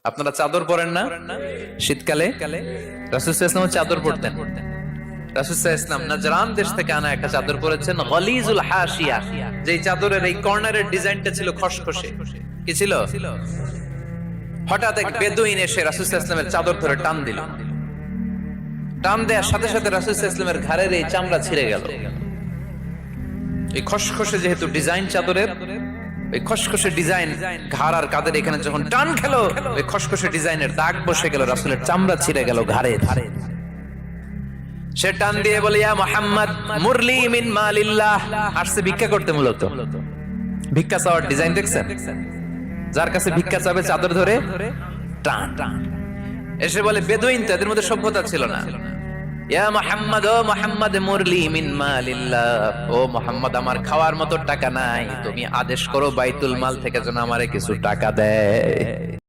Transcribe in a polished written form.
আপনারা চাদর পরেন না? শীতকালে রাসূল সাল্লাল্লাহু আলাইহি ওয়াসাল্লাম চাদর পরতেন। রাসূল সাল্লাল্লাহু আলাইহি ওয়াসাল্লাম নাজরান দেশ থেকে আনা একটা চাদর পরেছেন, গলিজুল হাশিয়া। যেই চাদরের এই কর্নারের ডিজাইনটা ছিল খসখসে। কি ছিল? হঠাৎ এক বেদুইন এসে রাসূল সাল্লাল্লাহু আলাইহি ওয়াসাল্লামের চাদর ধরে টান দিল। টান দেওয়ার সাথে সাথে রাসূল সাল্লাল্লাহু আলাইহি ওয়াসাল্লামের ঘাড়ের এই চামড়া ছিঁড়ে গেল। এই খসখসে যেহেতু ডিজাইন চাদরের, ওই খসখসে ডিজাইন ঘাড় আর কাঁধের এখানে যখন টান খেলো, ওই খসখসে ডিজাইনের দাগ বসে গেল, রাসূলের চামড়া ছিঁড়ে গেল ঘাড়ে। সে টান দিয়ে বলে, ইয়া মুহাম্মদ মুরলি মিন মালিল্লাহ। আসছে ভিক্ষা করতে। মূলত ভিক্ষা চাওয়ার ডিজাইন দেখছেন? যার কাছে ভিক্ষা চাবে চাদর ধরে টান। এসে বলে, বেদুইন তো, এদের মধ্যে সভ্যতা ছিল না। ইয়া মুহাম্মদ, ও মুহাম্মদ মুরলি মিন মালিল্লাহ, ও মুহাম্মদ আমার খাওয়ার মতো টাকা নাই, তুমি আদেশ করো বাইতুল মাল থেকে যেন আমারে কিছু টাকা দেয়।